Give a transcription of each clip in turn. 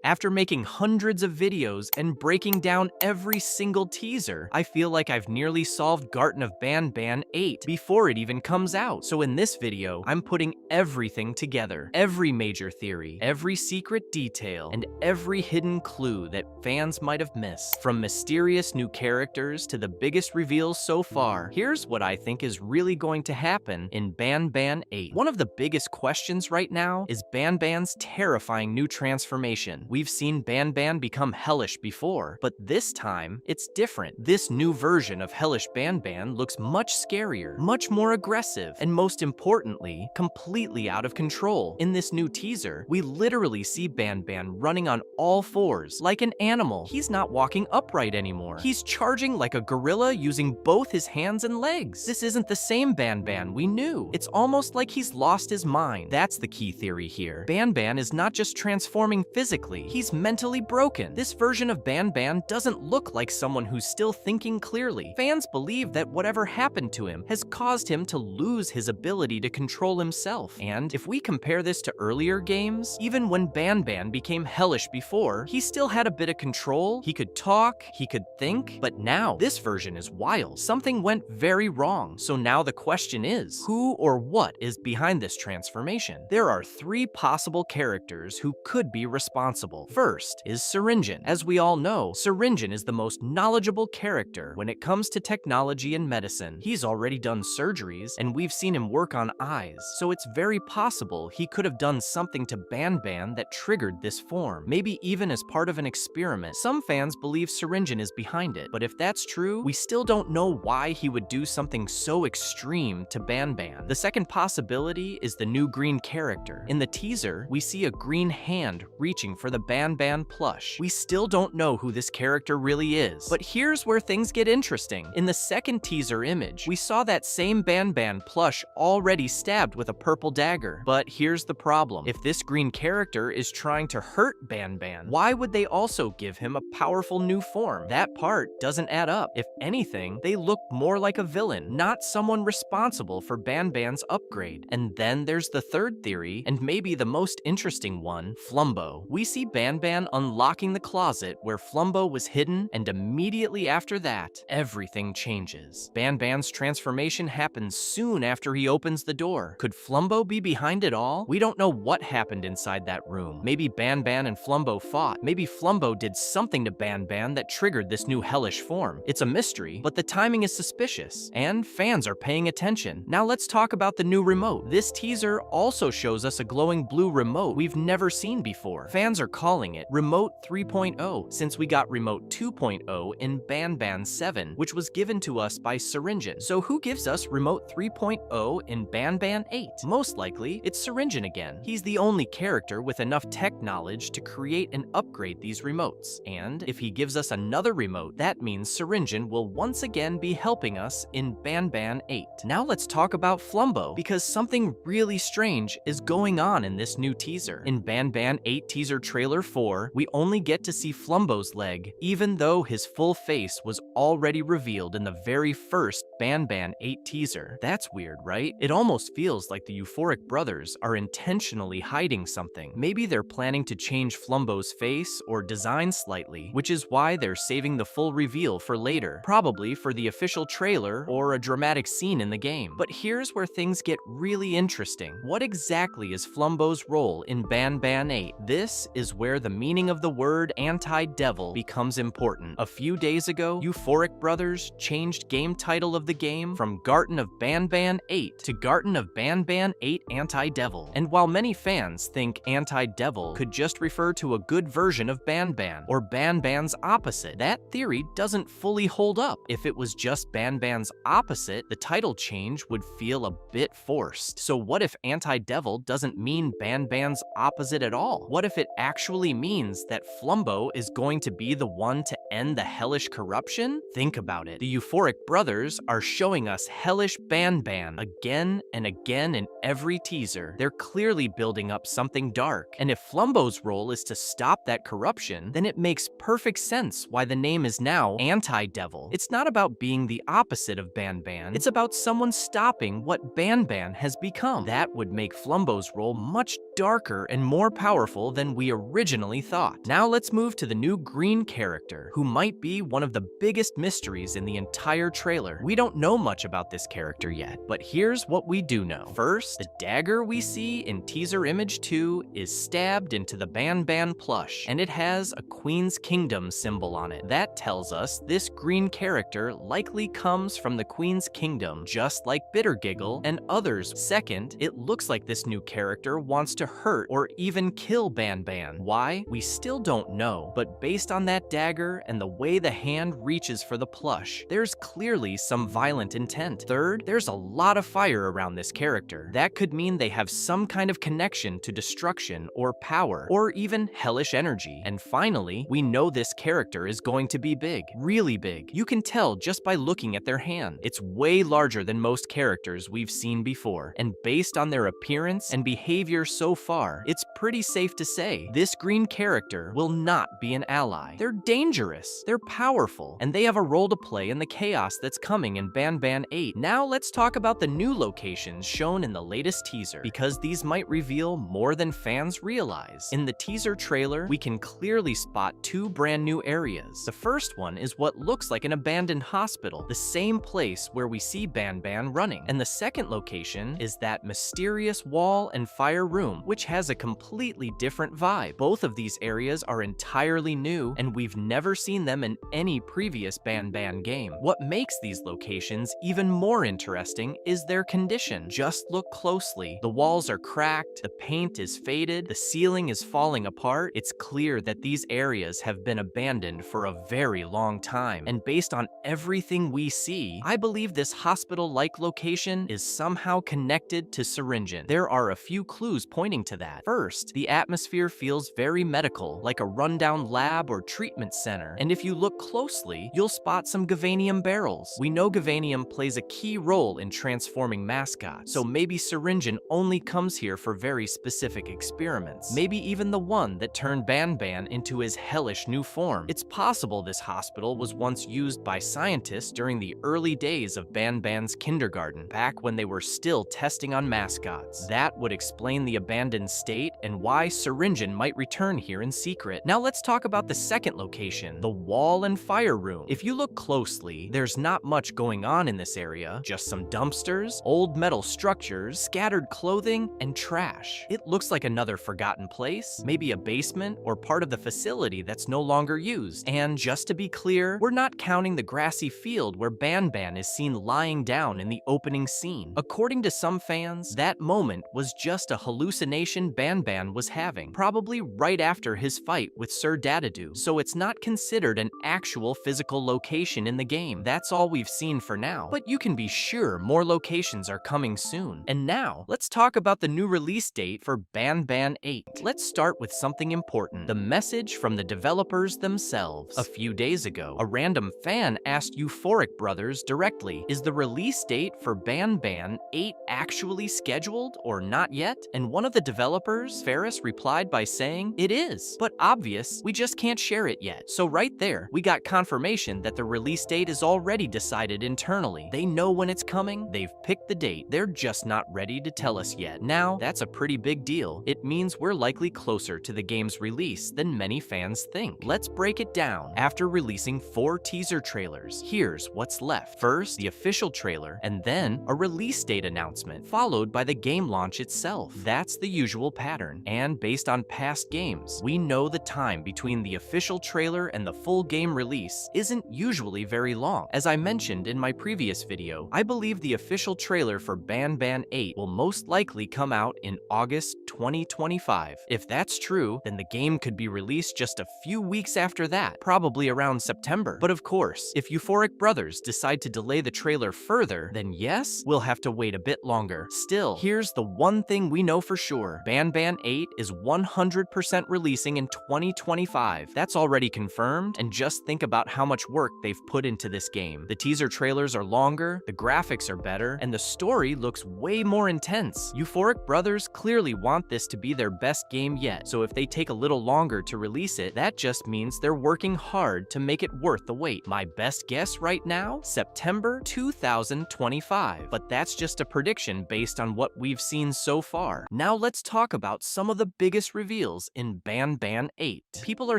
After making hundreds of videos and breaking down every single teaser, I feel like I've nearly solved Garten of BanBan 8 before it even comes out. So in this video, I'm putting everything together. Every major theory, every secret detail, and every hidden clue that fans might have missed. From mysterious new characters to the biggest reveals so far, here's what I think is really going to happen in BanBan 8. One of the biggest questions right now is BanBan's terrifying new transformation. We've seen BanBan become hellish before, but this time, it's different. This new version of hellish BanBan looks much scarier, much more aggressive, and most importantly, completely out of control. In this new teaser, we literally see BanBan running on all fours, like an animal. He's not walking upright anymore. He's charging like a gorilla using both his hands and legs. This isn't the same BanBan we knew. It's almost like he's lost his mind. That's the key theory here. BanBan is not just transforming physically, he's mentally broken. This version of BanBan doesn't look like someone who's still thinking clearly. Fans believe that whatever happened to him has caused him to lose his ability to control himself. And if we compare this to earlier games, even when BanBan became hellish before, he still had a bit of control. He could talk, he could think, but now this version is wild. Something went very wrong. So now the question is, who or what is behind this transformation? There are three possible characters who could be responsible. First is Syringeon. As we all know, Syringeon is the most knowledgeable character when it comes to technology and medicine. He's already done surgeries, and we've seen him work on eyes, so it's very possible he could have done something to BanBan that triggered this form, maybe even as part of an experiment. Some fans believe Syringeon is behind it, but if that's true, we still don't know why he would do something so extreme to BanBan. The second possibility is the new green character. In the teaser, we see a green hand reaching for the BanBan plush. We still don't know who this character really is, but here's where things get interesting. In the second teaser image, we saw that same BanBan plush already stabbed with a purple dagger. But here's the problem. If this green character is trying to hurt BanBan, why would they also give him a powerful new form? That part doesn't add up. If anything, they look more like a villain, not someone responsible for BanBan's upgrade. And then there's the third theory, and maybe the most interesting one, Flumbo. We see BanBan unlocking the closet where Flumbo was hidden, and immediately after that, everything changes. BanBan's transformation happens soon after he opens the door. Could Flumbo be behind it all? We don't know what happened inside that room. Maybe BanBan and Flumbo fought. Maybe Flumbo did something to BanBan that triggered this new hellish form. It's a mystery, but the timing is suspicious, and fans are paying attention. Now let's talk about the new remote. This teaser also shows us a glowing blue remote we've never seen before. Fans are calling it Remote 3.0, since we got Remote 2.0 in BanBan 7, which was given to us by Syringeon. So who gives us Remote 3.0 in BanBan 8? Most likely, it's Syringeon again. He's the only character with enough tech knowledge to create and upgrade these remotes. And if he gives us another remote, that means Syringeon will once again be helping us in BanBan 8. Now let's talk about Flumbo, because something really strange is going on in this new teaser. In BanBan 8 teaser trailer 4, we only get to see Flumbo's leg, even though his full face was already revealed in the very first BanBan 8 teaser. That's weird, right? It almost feels like the euphoric brothers are intentionally hiding something. Maybe they're planning to change Flumbo's face or design slightly, which is why they're saving the full reveal for later, probably for the official trailer or a dramatic scene in the game. But here's where things get really interesting. What exactly is Flumbo's role in BanBan 8? This is where the meaning of the word anti-devil becomes important. A few days ago, Euphoric Brothers changed game title of the game from Garten of BanBan 8 to Garten of BanBan 8 Anti-Devil. And while many fans think anti-devil could just refer to a good version of BanBan, or BanBan's opposite, that theory doesn't fully hold up. If it was just BanBan's opposite, the title change would feel a bit forced. So what if anti-devil doesn't mean BanBan's opposite at all? What if it actually means that Flumbo is going to be the one to end the hellish corruption? Syringeon? Think about it. The euphoric brothers are showing us hellish BanBan again and again in every teaser. They're clearly building up something dark, and if Flumbo's role is to stop that corruption, then it makes perfect sense why the name is now Anti-Devil. It's not about being the opposite of BanBan, it's about someone stopping what BanBan has become. That would make Flumbo's role much darker and more powerful than we originally thought. Now let's move to the new green character, who might be one of the biggest mysteries in the entire trailer. We don't know much about this character yet, but here's what we do know. First, the dagger we see in teaser image 2 is stabbed into the BanBan plush, and it has a Queen's Kingdom symbol on it. That tells us this green character likely comes from the Queen's Kingdom, just like Bittergiggle and others. Second, it looks like this new character wants to hurt or even kill BanBan. Why? We still don't know, but based on that dagger and the way the hand reaches for the plush, there's clearly some violent intent. Third, there's a lot of fire around this character. That could mean they have some kind of connection to destruction or power, or even hellish energy. And finally, we know this character is going to be big, really big. You can tell just by looking at their hand. It's way larger than most characters we've seen before, and based on their appearance and behavior so far, it's pretty safe to say this green character will not be an ally. They're dangerous, they're powerful, and they have a role to play in the chaos that's coming in BanBan 8. Now let's talk about the new locations shown in the latest teaser, because these might reveal more than fans realize. In the teaser trailer, we can clearly spot two brand new areas. The first one is what looks like an abandoned hospital, the same place where we see BanBan running. And the second location is that mysterious wall and fire room, which has a completely different vibe. Both of these areas are entirely new, and we've never seen them in any previous BanBan game. What makes these locations even more interesting is their condition. Just look closely. The walls are cracked, the paint is faded, the ceiling is falling apart. It's clear that these areas have been abandoned for a very long time. And based on everything we see, I believe this hospital-like location is somehow connected to Syringeon. There are a few clues pointing to that. First, the atmosphere feels very medical, like a rundown lab or treatment center. And if you look closely, you'll spot some Gavanium barrels. We know Gavanium plays a key role in transforming mascots, so maybe Syringeon only comes here for very specific experiments. Maybe even the one that turned BanBan into his hellish new form. It's possible this hospital was once used by scientists during the early days of BanBan's kindergarten, back when they were still testing on mascots. That would explain the abandoned state and why Syringeon might return here in secret. Now let's talk about the second location, the wall and fire room. If you look closely, there's not much going on in this area, just some dumpsters, old metal structures, scattered clothing, and trash. It looks like another forgotten place, maybe a basement or part of the facility that's no longer used. And just to be clear, we're not counting the grassy field where BanBan is seen lying down in the opening scene. According to some fans, that moment was just a hallucination BanBan was having, probably right after his fight with Sir Dadadoo, so it's not considered an actual physical location in the game. That's all we've seen for now, but you can be sure more locations are coming soon. And now, let's talk about the new release date for BanBan 8. Let's start with something important, the message from the developers themselves. A few days ago, a random fan asked Euphoric Brothers directly, is the release date for BanBan 8 actually scheduled or not yet? And one of the developers, Ferris, replied by saying, it is, but obvious, we just can't share it yet. So right there, we got confirmation that the release date is already decided internally. They know when it's coming, they've picked the date, they're just not ready to tell us yet. Now, that's a pretty big deal. It means we're likely closer to the game's release than many fans think. Let's break it down. After releasing 4 teaser trailers, here's what's left. First, the official trailer, and then a release date announcement, followed by the game launch itself. That's the usual pattern, and based on past games, we know the time between the official trailer and the full game release isn't usually very long. As I mentioned in my previous video, I believe the official trailer for BanBan 8 will most likely come out in August 2025. If that's true, then the game could be released just a few weeks after that, probably around September. But of course, if Euphoric Brothers decide to delay the trailer further, then yes, we'll have to wait a bit longer. Still, here's the one thing we know for sure. BanBan 8 is 100% releasing in 2025. That's already confirmed, and just think about how much much work they've put into this game. The teaser trailers are longer, the graphics are better, and the story looks way more intense. Euphoric Brothers clearly want this to be their best game yet, so if they take a little longer to release it, that just means they're working hard to make it worth the wait. My best guess right now? September 2025. But that's just a prediction based on what we've seen so far. Now let's talk about some of the biggest reveals in BanBan 8. People are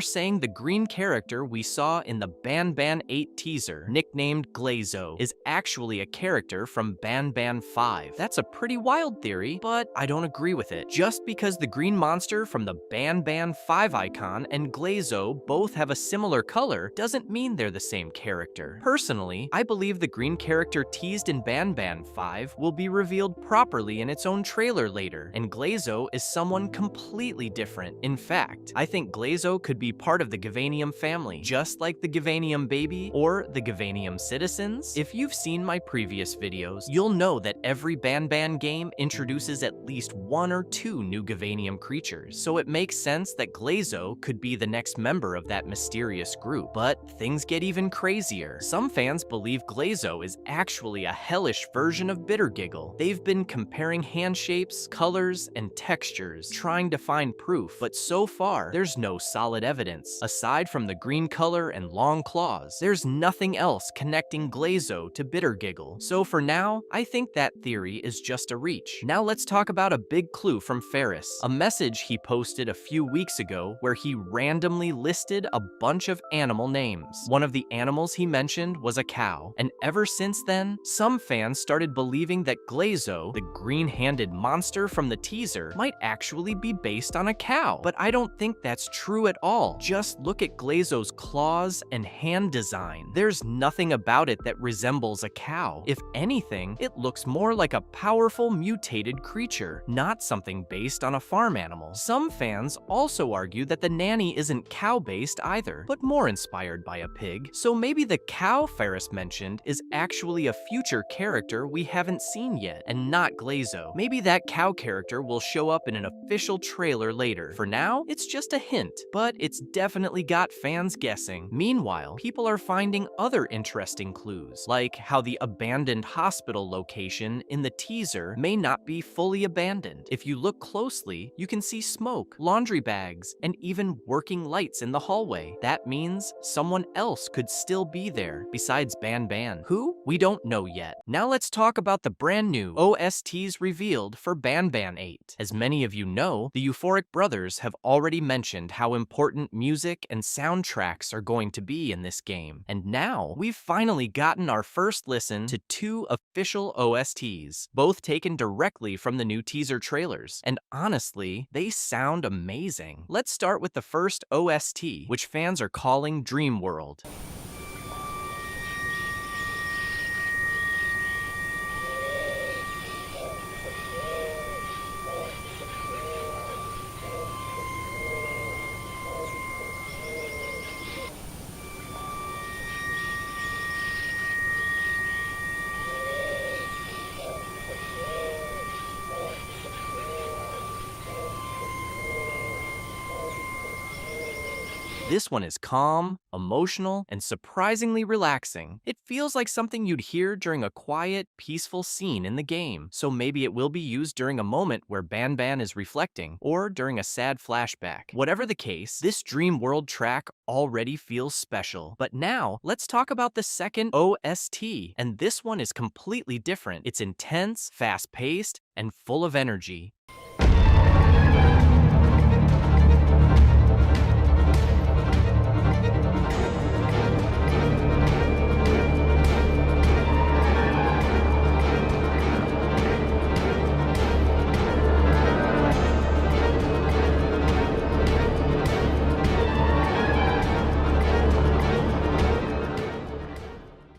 saying the green character we saw in the BanBan 8 teaser, nicknamed Glazo, is actually a character from BanBan 5. That's a pretty wild theory, but I don't agree with it. Just because the green monster from the BanBan 5 icon and Glazo both have a similar color doesn't mean they're the same character. Personally, I believe the green character teased in BanBan 5 will be revealed properly in its own trailer later, and Glazo is someone completely different. In fact, I think Glazo could be part of the Gavanium family, just like the Gavanium baby or the Gavanium citizens. If you've seen my previous videos, you'll know that every BanBan game introduces at least 1 or 2 new Gavanium creatures, so it makes sense that Glazo could be the next member of that mysterious group. But things get even crazier. Some fans believe Glazo is actually a hellish version of Bittergiggle. They've been comparing hand shapes, colors, and textures, trying to find proof, but so far, there's no solid evidence. Aside from the green color and long claws, there's nothing else connecting Glazo to Bittergiggle. So for now, I think that theory is just a reach. Now let's talk about a big clue from Ferris, a message he posted a few weeks ago where he randomly listed a bunch of animal names. One of the animals he mentioned was a cow, and ever since then, some fans started believing that Glazo, the green-handed monster from the teaser, might actually be based on a cow. But I don't think that's true at all. Just look at Glazo's claws and hand design. There's nothing about it that resembles a cow. If anything, it looks more like a powerful mutated creature, not something based on a farm animal. Some fans also argue that the nanny isn't cow-based either, but more inspired by a pig. So maybe the cow Ferris mentioned is actually a future character we haven't seen yet, and not Glazo. Maybe that cow character will show up in an official trailer later. For now, it's just a hint, but it's definitely got fans guessing. Meanwhile, people are finding other interesting clues, like how the abandoned hospital location in the teaser may not be fully abandoned. If you look closely, you can see smoke, laundry bags, and even working lights in the hallway. That means someone else could still be there besides BanBan. Who? We don't know yet. Now let's talk about the brand new OSTs revealed for BanBan 8. As many of you know, the Euphoric Brothers have already mentioned how important music and soundtracks are going to be in this game. And now, we've finally gotten our first listen to 2 official OSTs, both taken directly from the new teaser trailers. And honestly, they sound amazing. Let's start with the first OST, which fans are calling Dream World. This one is calm, emotional, and surprisingly relaxing. It feels like something you'd hear during a quiet, peaceful scene in the game, so maybe it will be used during a moment where BanBan is reflecting, or during a sad flashback. Whatever the case, this Dream World track already feels special. But now, let's talk about the second OST, and this one is completely different. It's intense, fast-paced, and full of energy.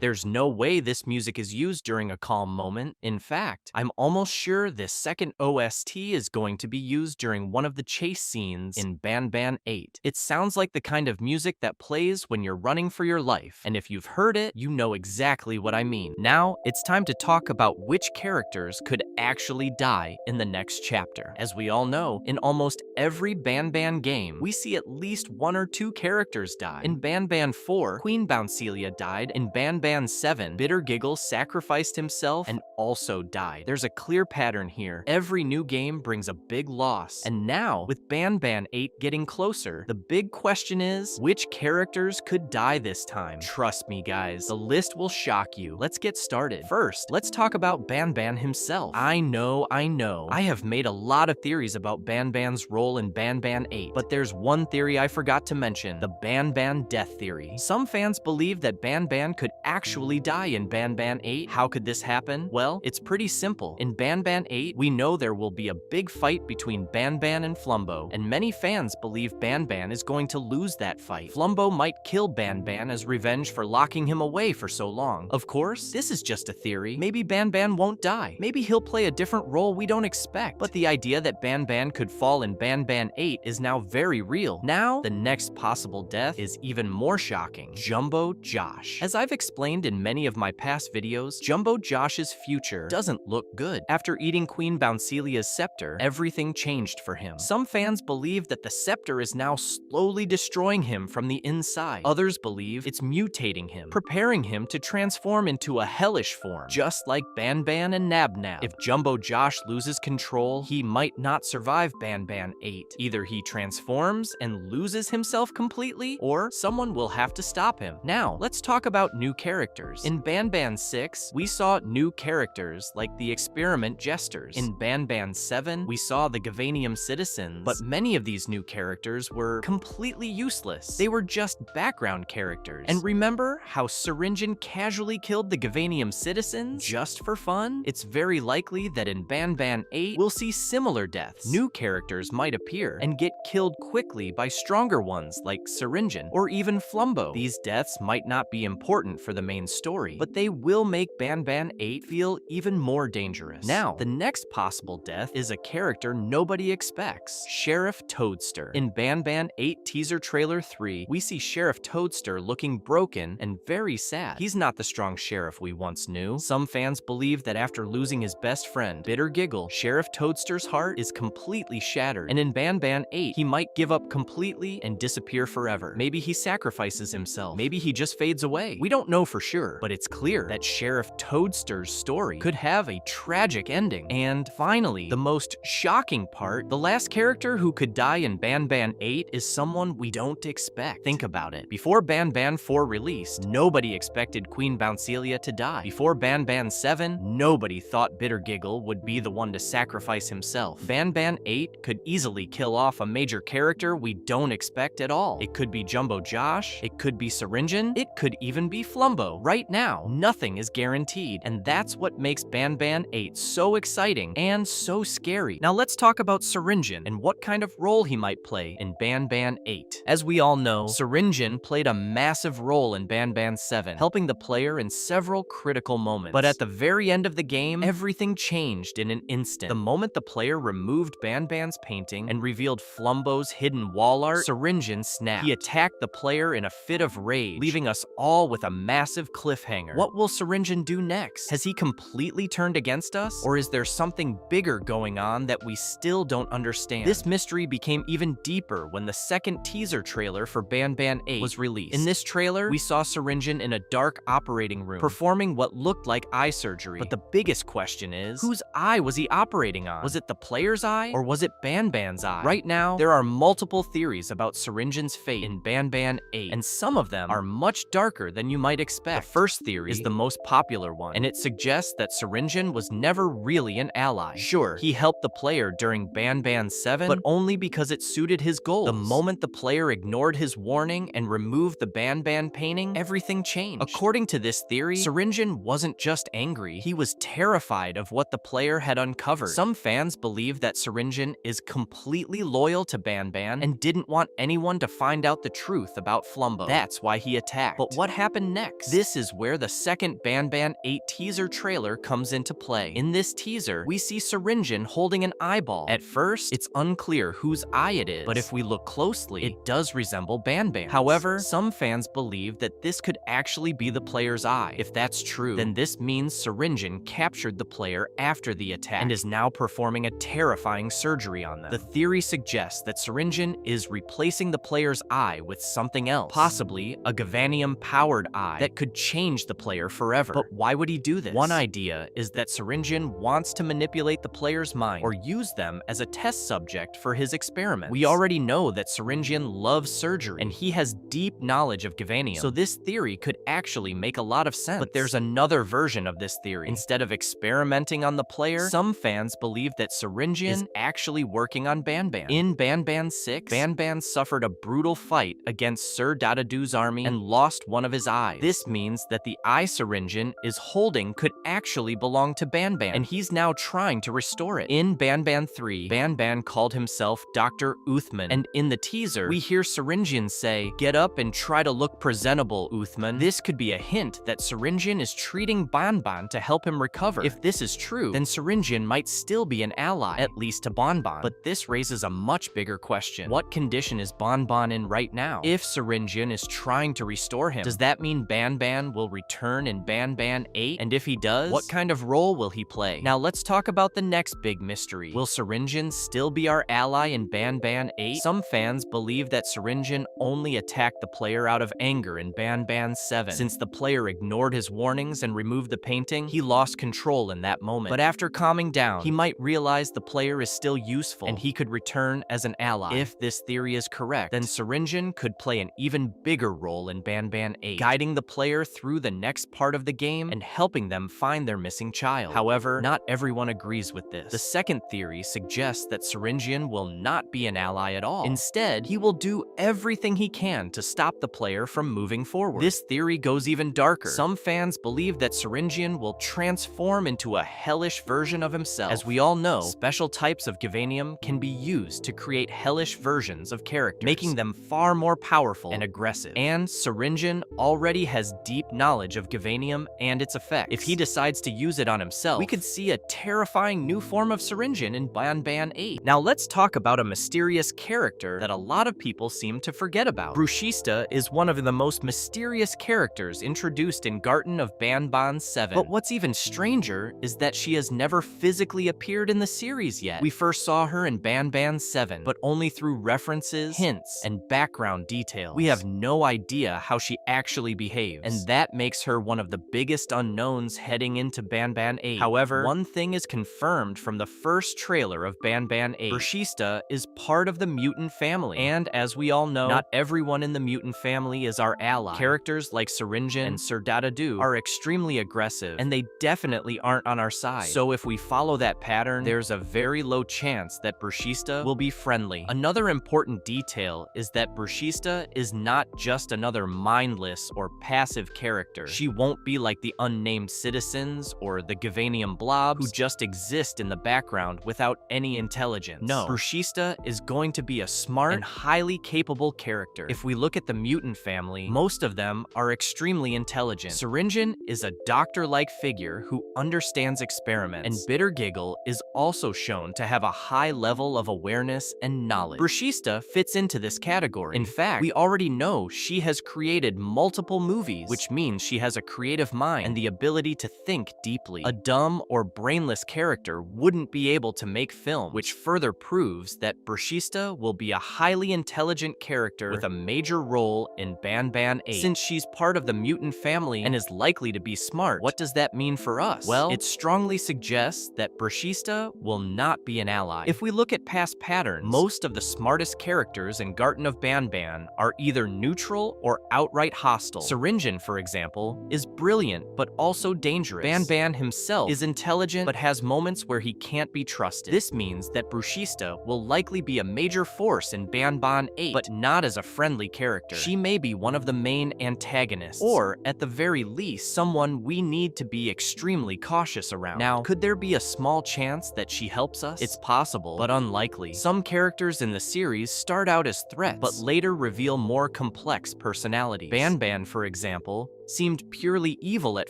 There's no way this music is used during a calm moment. In fact, I'm almost sure this second OST is going to be used during one of the chase scenes in BanBan 8. It sounds like the kind of music that plays when you're running for your life, and if you've heard it, you know exactly what I mean. Now, it's time to talk about which characters could actually die in the next chapter. As we all know, in almost every BanBan game, we see at least 1 or 2 characters die. In BanBan 4, Queen Bouncelia died. In BanBan 7, Bitter Giggle sacrificed himself and also died. There's a clear pattern here. Every new game brings a big loss. And now, with BanBan 8 getting closer, the big question is, which characters could die this time? Trust me, guys, the list will shock you. Let's get started. First, let's talk about BanBan himself. I know. I have made a lot of theories about BanBan's role in BanBan 8, but there's one theory I forgot to mention, the BanBan death theory. Some fans believe that BanBan could actually die in BanBan 8. How could this happen? Well, it's pretty simple. In BanBan 8, we know there will be a big fight between BanBan and Flumbo, and many fans believe BanBan is going to lose that fight. Flumbo might kill BanBan as revenge for locking him away for so long. Of course, this is just a theory. Maybe BanBan won't die. Maybe he'll play a different role we don't expect. But the idea that BanBan could fall in BanBan 8 is now very real. Now, the next possible death is even more shocking. Jumbobosh. As I've explained in many of my past videos, Jumbobosh's future doesn't look good. After eating Queen Bouncelia's scepter, everything changed for him. Some fans believe that the scepter is now slowly destroying him from the inside. Others believe it's mutating him, preparing him to transform into a hellish form, just like BanBan and Nabnab. If Jumbobosh loses control, he might not survive BanBan 8. Either he transforms and loses himself completely, or someone will have to stop him. Now, let's talk about new characters. In BanBan 6, we saw new characters like the Experiment Jesters. In BanBan 7, we saw the Gavanium Citizens, but many of these new characters were completely useless. They were just background characters. And remember how Syringeon casually killed the Gavanium Citizens just for fun? It's very likely that in BanBan 8, we'll see similar deaths. New characters might appear and get killed quickly by stronger ones like Syringeon or even Flumbo. These deaths might not be important for the main story, but they will make BanBan 8 feel even more dangerous. Now, the next possible death is a character nobody expects, Sheriff Toadster. In BanBan 8 teaser trailer 3, we see Sheriff Toadster looking broken and very sad. He's not the strong sheriff we once knew. Some fans believe that after losing his best friend, Bitter Giggle, Sheriff Toadster's heart is completely shattered, and in BanBan 8, he might give up completely and disappear forever. Maybe he sacrifices himself. Maybe he just fades away. We don't know for sure, but it's clear that Sheriff Toadster's story could have a tragic ending. And finally, the most shocking part, the last character who could die in BanBan 8 is someone we don't expect. Think about it. Before BanBan 4 released, nobody expected Queen Bouncelia to die. Before BanBan 7, nobody thought Bitter Giggle would be the one to sacrifice himself. BanBan 8 could easily kill off a major character we don't expect at all. It could be Jumbobosh, it could be Syringeon, it could even be Flumbo. Right now, nothing is guaranteed, and that's what makes BanBan 8 so exciting and so scary. Now let's talk about Syringeon and what kind of role he might play in BanBan 8. As we all know, Syringeon played a massive role in BanBan 7, helping the player in several critical moments. But at the very end of the game, everything changed in an instant. The moment the player removed BanBan's painting and revealed Flumbo's hidden wall art, Syringeon snapped. He attacked the player in a fit of rage, leaving us all with a massive cliffhanger. What will Syringeon do next? Has he completely turned against us? Or is there something bigger going on that we still don't understand? This mystery became even deeper when the second teaser trailer for BanBan 8 was released. In this trailer, we saw Syringeon in a dark operating room, performing what looked like eye surgery. But the biggest question is, whose eye was he operating on? Was it the player's eye, or was it BanBan's eye? Right now, there are multiple theories about Syringeon's fate in BanBan 8, and some of them are much darker than you might expect. The first theory is the most popular one, and it suggests suggests that Syringeon was never really an ally. Sure, he helped the player during BanBan 7, but only because it suited his goals. The moment the player ignored his warning and removed the BanBan painting, everything changed. According to this theory, Syringeon wasn't just angry, he was terrified of what the player had uncovered. Some fans believe that Syringeon is completely loyal to BanBan and didn't want anyone to find out the truth about Flumbo. That's why he attacked. But what happened next? This is where the second BanBan 8 teaser trailer comes into play. In this teaser, we see Syringeon holding an eyeball. At first, it's unclear whose eye it is, but if we look closely, it does resemble BanBan. However, some fans believe that this could actually be the player's eye. If that's true, then this means Syringeon captured the player after the attack and is now performing a terrifying surgery on them. The theory suggests that Syringeon is replacing the player's eye with something else, possibly a Gavanium-powered eye that could change the player forever. But why would he do this? One idea is that Syringeon wants to manipulate the player's mind or use them as a test subject for his experiments. We already know that Syringeon loves surgery and he has deep knowledge of Gavanium, so this theory could actually make a lot of sense. But there's another version of this theory. Instead of experimenting on the player, some fans believe that Syringeon is actually working on BanBan. In BanBan 6, BanBan suffered a brutal fight against Sir Dadadu's army and lost one of his eyes. This means that the eye Syringeon is holding could actually belong to BanBan, and he's now trying to restore it. In BanBan 3, BanBan called himself Dr. Uthman, and in the teaser, we hear Syringeon say, "Get up and try to look presentable, Uthman." This could be a hint that Syringeon is treating BanBan to help him recover. If this is true, then Syringeon might still be an ally, at least to BanBan. But this raises a much bigger question. What condition is BanBan in right now? If Syringeon is trying to restore him, does that mean BanBan will return in BanBan 8? And if he does, what kind of role will he play? Now let's talk about the next big mystery. Will Syringeon still be our ally in BanBan 8? Some fans believe that Syringeon only attacked the player out of anger in BanBan 7. Since the player ignored his warnings and removed the painting, he lost control in that moment. But after calming down, he might realize the player is still useful and he could return as an ally. If this theory is correct, then Syringeon could play an even bigger role in BanBan 8, guiding the player through the next part of the game and helping them find their missing child. However, not everyone agrees with this. The second theory suggests that Syringeon will not be an ally at all. Instead, he will do everything he can to stop the player from moving forward. This theory goes even darker. Some fans believe that Syringeon will transform into a hellish version of himself. As we all know, special types of Gavanium can be used to create hellish versions of characters, making them far more powerful and aggressive. And Syringeon already has deep knowledge of Gavanium and its effects. If he decides to use it on himself, we could see a terrifying new form of Syringeon in BanBan 8. Now let's talk about a mysterious character that a lot of people seem to forget about. Brushista is one of the most mysterious characters introduced in Garten of BanBan 7. But what's even stranger is that she has never physically appeared in the series yet. We first saw her in BanBan 7, but only through references, hints, and background details. We have no idea how she actually behaves, and that makes her one of the biggest unknowns heading into BanBan 8. However, one thing is confirmed from the first trailer of BanBan 8. Brushista is part of the mutant family, and as we all know, not everyone in the mutant family is our ally. Characters like Syringeon and Sir Dadadu are extremely aggressive, and they definitely aren't on our side. So if we follow that pattern, there's a very low chance that Brushista will be friendly. Another important detail is that Brushista is not just another mindless or passive character. She won't be like the unnamed citizens or the Gavanium blobs who just exist in the background without any intelligence. No, Brushista is going to be a smart and highly capable character. If we look at the mutant family, most of them are extremely intelligent. Syringeon is a doctor-like figure who understands experiments, and Bittergiggle is also shown to have a high level of awareness and knowledge. Brushista fits into this category. In fact, we already know she has created multiple movies, which means she has a creative mind and the ability to think deeply. A dumb or brainless character wouldn't be able to make film, which further proves that Brushista will be a highly intelligent character with a major role in BanBan 8. Since she's part of the mutant family and is likely to be smart, what does that mean for us? Well, it strongly suggests that Brushista will not be an ally. If we look at past patterns, most of the smartest characters in Garten of BanBan are either neutral or outright hostile. Syringeon, for example, is brilliant but also dangerous. dangerous. BanBan himself is intelligent but has moments where he can't be trusted. This means that Brushista will likely be a major force in BanBan 8, but not as a friendly character. She may be one of the main antagonists, or at the very least, someone we need to be extremely cautious around. Now, could there be a small chance that she helps us? It's possible, but unlikely. Some characters in the series start out as threats, but later reveal more complex personalities. BanBan, for example, seemed purely evil at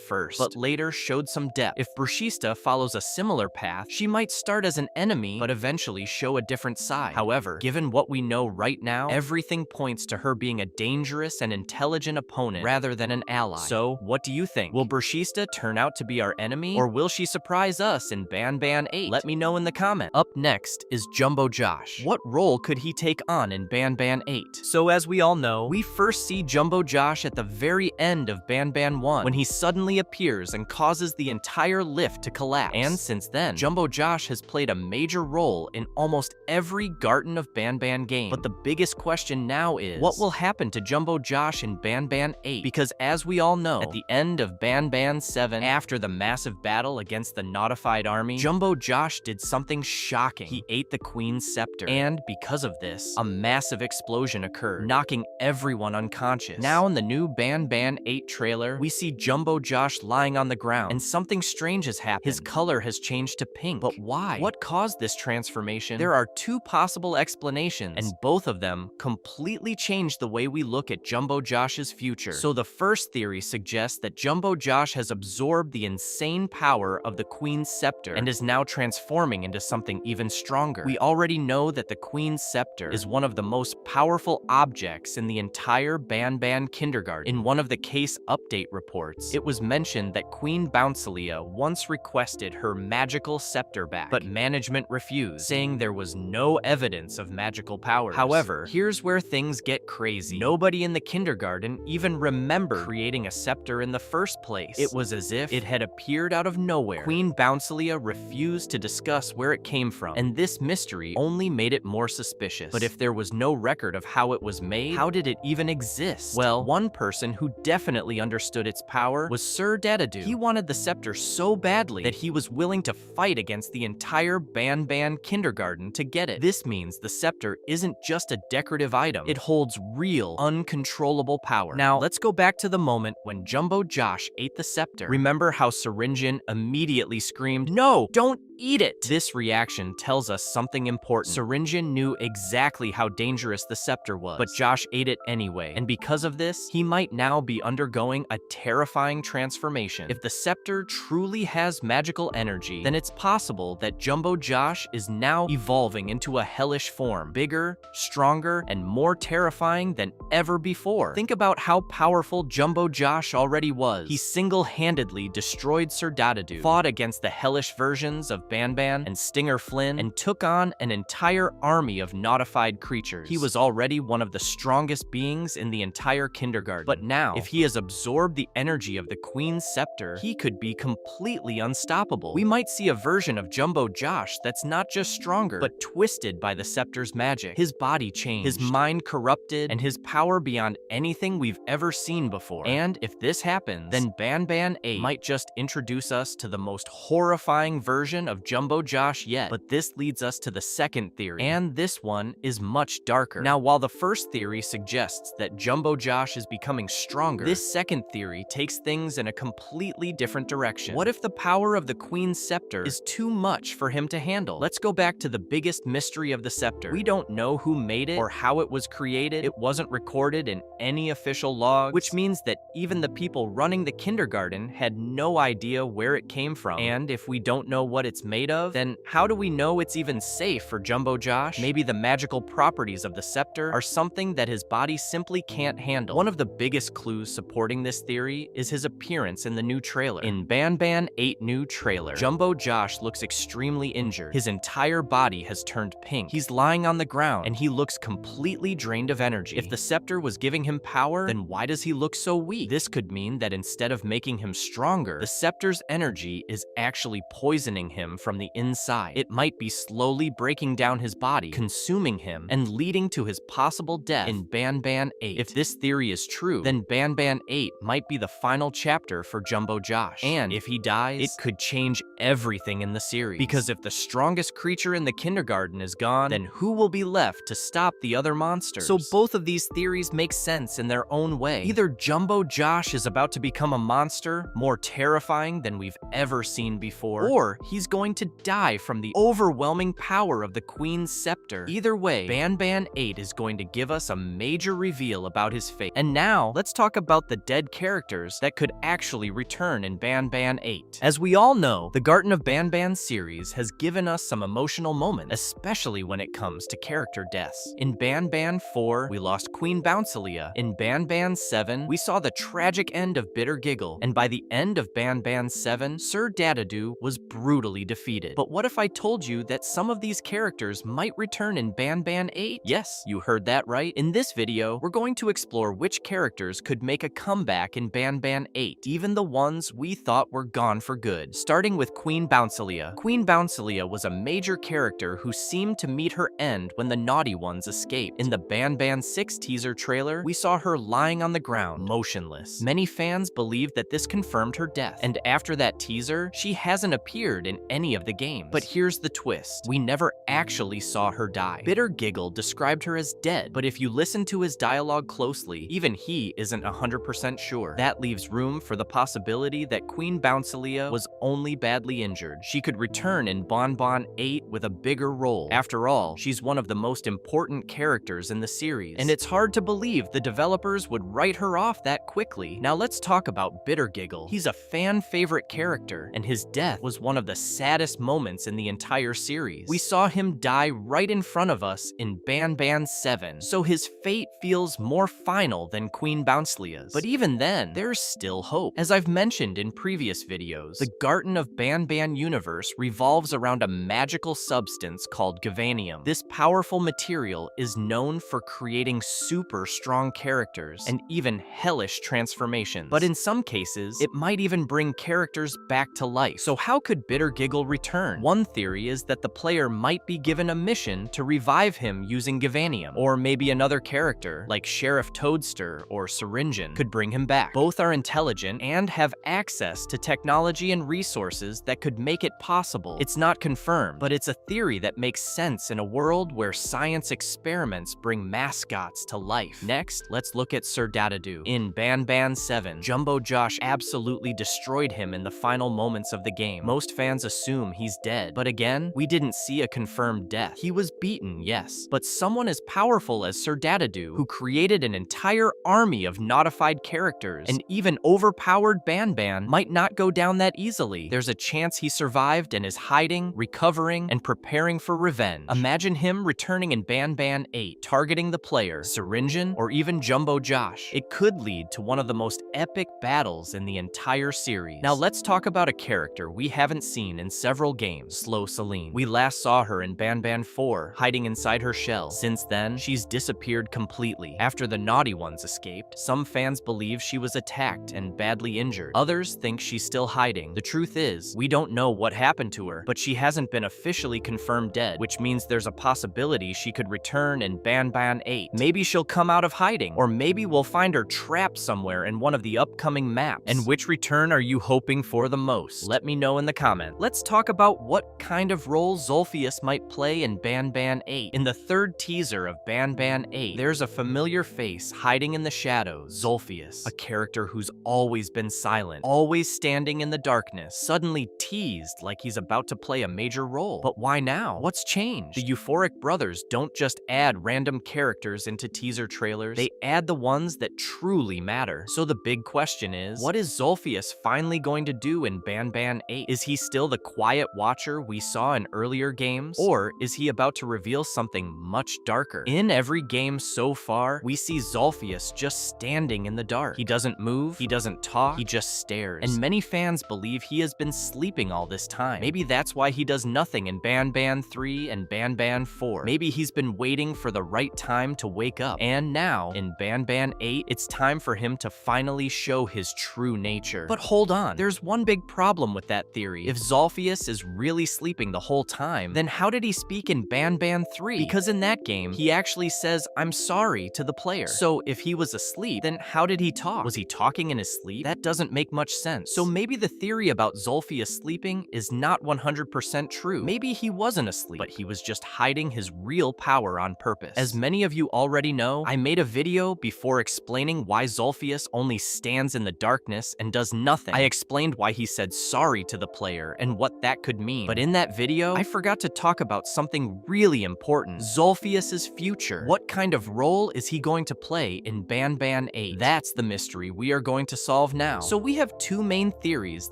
first, but later showed some depth. If Brushista follows a similar path, she might start as an enemy, but eventually show a different side. However, given what we know right now, everything points to her being a dangerous and intelligent opponent rather than an ally. So, what do you think? Will Brushista turn out to be our enemy, or will she surprise us in BanBan 8? Let me know in the comments. Up next is jumbobosh. What role could he take on in BanBan 8? So as we all know, we first see jumbobosh at the very end of BanBan 1, when he suddenly appears and causes the entire lift to collapse. And since then, jumbobosh has played a major role in almost every Garten of BanBan game. But the biggest question now is, what will happen to jumbobosh in BanBan 8? Because as we all know, at the end of BanBan 7, after the massive battle against the Notified Army, jumbobosh did something shocking. He ate the Queen's scepter, and because of this, a massive explosion occurred, knocking everyone unconscious. Now in the new BanBan 8 trailer, we see jumbobosh lying on the ground, and something strange has happened. His color has changed to pink. But why? What caused this transformation? There are two possible explanations, and both of them completely change the way we look at jumbobosh's future. So the first theory suggests that jumbobosh has absorbed the insane power of the Queen's scepter and is now transforming into something even stronger. We already know that the Queen's scepter is one of the most powerful objects in the entire BanBan kindergarten. In one of the case update reports, it was mentioned that Queen Bouncelia once requested her magical scepter back, but management refused, saying there was no evidence of magical powers. However, here's where things get crazy. Nobody in the kindergarten even remembered creating a scepter in the first place. It was as if it had appeared out of nowhere. Queen Bouncelia refused to discuss where it came from, and this mystery only made it more suspicious. But if there was no record of how it was made, how did it even exist? Well, one person who definitely understood its power was Sir Dadadoo. He wanted the scepter so badly that he was willing to fight against the entire BanBan kindergarten to get it. This means the scepter isn't just a decorative item. It holds real, uncontrollable power. Now, let's go back to the moment when jumbobosh ate the scepter. Remember how Syringeon immediately screamed, "No, don't eat it!" This reaction tells us something important. Syringeon knew exactly how dangerous the scepter was, but Josh ate it anyway. And because of this, he might now be undergoing a terrifying transformation. If the scepter truly has magical energy, then it's possible that jumbobosh is now evolving into a hellish form, bigger, stronger, and more terrifying than ever before. Think about how powerful jumbobosh already was. He single-handedly destroyed Sir Dadadoo, fought against the hellish versions of BanBan and Stinger Flynn, and took on an entire army of notified creatures. He was already one of the strongest beings in the entire kindergarten. But now, if he has absorbed the energy of the Queen's scepter, he could be completely unstoppable. We might see a version of jumbobosh that's not just stronger, but twisted by the scepter's magic. His body changed, his mind corrupted, and his power beyond anything we've ever seen before. And if this happens, then BanBan 8 might just introduce us to the most horrifying version of jumbobosh yet. But this leads us to the second theory, and this one is much darker. Now, while the first theory suggests that jumbobosh is becoming stronger, this second theory takes things in a completely different direction. What if the power of the Queen's scepter is too much for him to handle? Let's go back to the biggest mystery of the scepter. We don't know who made it or how it was created. It wasn't recorded in any official logs, which means that even the people running the kindergarten had no idea where it came from. And if we don't know what it's made of, then how do we know it's even safe for jumbobosh? Maybe the magical properties of the scepter are something that his body simply can't handle. One of the biggest clues supporting this theory is his appearance in the new trailer. In BanBan 8 new trailer, jumbobosh looks extremely injured. His entire body has turned pink. He's lying on the ground, and he looks completely drained of energy. If the scepter was giving him power, then why does he look so weak? This could mean that instead of making him stronger, the scepter's energy is actually poisoning him him from the inside. It might be slowly breaking down his body, consuming him, and leading to his possible death in BanBan 8. If this theory is true, then BanBan 8 might be the final chapter for jumbobosh. And if he dies, it could change everything in the series. Because if the strongest creature in the kindergarten is gone, then who will be left to stop the other monsters? So both of these theories make sense in their own way. Either jumbobosh is about to become a monster more terrifying than we've ever seen before, or he's going to die from the overwhelming power of the Queen's scepter. Either way, BanBan 8 is going to give us a major reveal about his fate. And now, let's talk about the dead characters that could actually return in BanBan 8. As we all know, the Garten of BanBan series has given us some emotional moments, especially when it comes to character deaths. In BanBan 4, we lost Queen Bouncelia. In BanBan 7, we saw the tragic end of Bitter Giggle. And by the end of BanBan 7, Sir Dadadoo was brutally defeated. But what if I told you that some of these characters might return in BanBan 8? Yes, you heard that right. In this video, we're going to explore which characters could make a comeback in BanBan 8, even the ones we thought were gone for good. Starting with Queen Bouncelia. Queen Bouncelia was a major character who seemed to meet her end when the naughty ones escaped. In the BanBan 6 teaser trailer, we saw her lying on the ground, motionless. Many fans believed that this confirmed her death, and after that teaser, she hasn't appeared in any of the games. But here's the twist. We never actually saw her die. Bitter Giggle described her as dead, but if you listen to his dialogue closely, even he isn't 100% sure. That leaves room for the possibility that Queen Bouncelia was only badly injured. She could return in BanBan 8 with a bigger role. After all, she's one of the most important characters in the series, and it's hard to believe the developers would write her off that quickly. Now let's talk about Bitter Giggle. He's a fan-favorite character, and his death was one of the saddest moments in the entire series. We saw him die right in front of us in BanBan 7, so his fate feels more final than Queen Bouncelia's. But even then, there's still hope. As I've mentioned in previous videos, the Garten of BanBan universe revolves around a magical substance called Gavanium. This powerful material is known for creating super strong characters and even hellish transformations. But in some cases, it might even bring characters back to life. So how could Bitter Giggle return? One theory is that the player might be given a mission to revive him using Gavanium, or maybe another character, like Sheriff Toadster or Syringeon, could bring him back. Both are intelligent and have access to technology and resources that could make it possible. It's not confirmed, but it's a theory that makes sense in a world where science experiments bring mascots to life. Next, let's look at Sir Dadadoo. In BanBan 7, jumbobosh absolutely destroyed him in the final moments of the game. Most fans assume he's dead, but again, we didn't see a confirmed death. He was beaten, yes, but someone as powerful as Sir Dadadoo, who created an entire army of notified characters and even overpowered BanBan, might not go down that easily. There's a chance he survived and is hiding, recovering, and preparing for revenge. Imagine him returning in BanBan 8, targeting the player, Syringeon, or even jumbobosh. It could lead to one of the most epic battles in the entire series. Now let's talk about a character we haven't seen in several games, Slow Celine. We last saw her in BanBan 4, hiding inside her shell. Since then, she's disappeared completely. After the naughty ones escaped, some fans believe she was attacked and badly injured. Others think she's still hiding. The truth is, we don't know what happened to her, but she hasn't been officially confirmed dead, which means there's a possibility she could return in BanBan 8. Maybe she'll come out of hiding, or maybe we'll find her trapped somewhere in one of the upcoming maps. And which return are you hoping for the most? Let me know in the comment. Let's talk about what kind of role Zolphius might play in BanBan 8. In the third teaser of BanBan 8, there's a familiar face hiding in the shadows, Zolphius, a character who's always been silent, always standing in the darkness, suddenly teased like he's about to play a major role. But why now? What's changed? The Euphoric brothers don't just add random characters into teaser trailers, they add the ones that truly matter. So the big question is, what is Zolphius finally going to do in BanBan 8? Is he still the quiet watcher we saw in earlier games? Or is he about to reveal something much darker? In every game so far, we see Zolphius just standing in the dark. He doesn't move, he doesn't talk, he just stares. And many fans believe he has been sleeping all this time. Maybe that's why he does nothing in BanBan 3 and BanBan 4. Maybe he's been waiting for the right time to wake up. And now, in BanBan 8, it's time for him to finally finally show his true nature. But hold on, there's one big problem with that theory. If Zolphius is really sleeping the whole time, then how did he speak in BanBan 3? Because in that game, he actually says, "I'm sorry" to the player. So if he was asleep, then how did he talk? Was he talking in his sleep? That doesn't make much sense. So maybe the theory about Zolphius sleeping is not 100% true. Maybe he wasn't asleep, but he was just hiding his real power on purpose. As many of you already know, I made a video before explaining why Zolphius only stands in the darkness and does nothing. I explained why he said sorry to the player and what that could mean. But in that video, I forgot to talk about something really important: Zolphius's future. What kind of role is he going to play in BanBan 8? That's the mystery we are going to solve now. So we have two main theories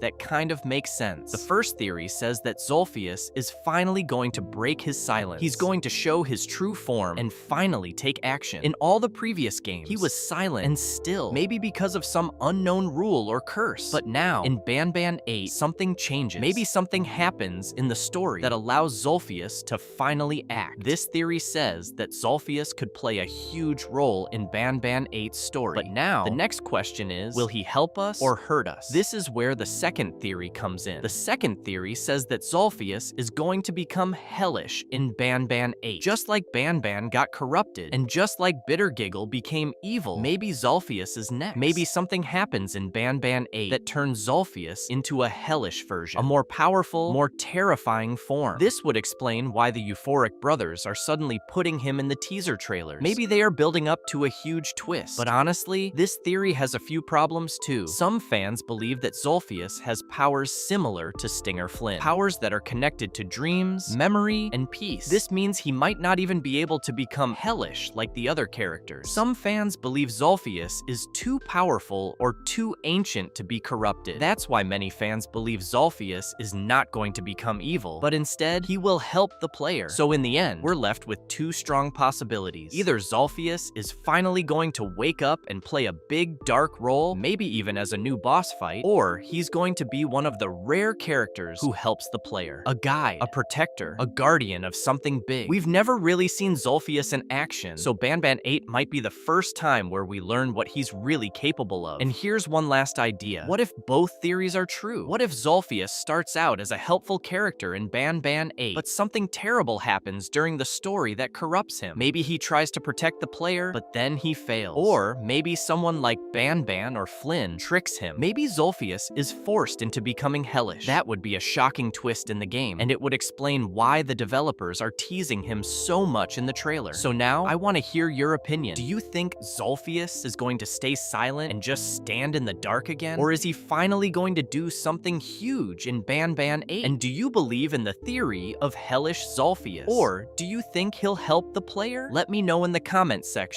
that kind of make sense. The first theory says that Zolphius is finally going to break his silence. He's going to show his true form and finally take action. In all the previous games, he was silent and still, maybe because of some unknown rule or curse. But now, in BanBan 8, something changes. Maybe something happens in the story that allows Zolphius to finally act. This theory says that Zolphius could play a huge role in BanBan 8's story. But now, the next question is, will he help us or hurt us? This is where the second theory comes in. The second theory says that Zolphius is going to become hellish in BanBan 8. Just like BanBan got corrupted, and just like Bittergiggle became evil, maybe Zolphius is next. Maybe something happens in BanBan 8 that turns Zolphius into a hellish version, a more powerful, more terrifying form. This would explain why the Euphoric brothers are suddenly putting him in the teaser trailers. Maybe they are building up to a huge twist. But honestly, this theory has a few problems too. Some fans believe that Zolphius has powers similar to Stinger Flynn, powers that are connected to dreams, memory, and peace. This means he might not even be able to become hellish like the other characters. Some fans believe Zolphius is too powerful or too ancient to be corrupted. That's why many fans believe Zolphius is not going to become evil, but instead, he will help the player. So in the end, we're left with two strong possibilities. Either Zolphius is finally going to wake up and play a big dark role, maybe even as a new boss fight, or he's going to be one of the rare characters who helps the player. A guide, a protector, a guardian of something big. We've never really seen Zolphius in action, so BanBan 8 might be the first time where we learn what he's really capable of. And here's one last idea. What if both theories are true? What if Zolphius starts out as a helpful character in BanBan 8, but something terrible happens during the story that corrupts him? Maybe he tries to protect the player, but then he fails. Or maybe someone like BanBan or Flynn tricks him. Maybe Zolphius is forced into becoming hellish. That would be a shocking twist in the game, and it would explain why the developers are teasing him so much in the trailer. So now, I want to hear your opinion. Do you think Zolphius is going to stay silent and just stand in the dark again? Or is he finally going to do something huge in BanBan 8? And do you believe in the theory of hellish Zolphius? Or do you think he'll help the player? Let me know in the comment section.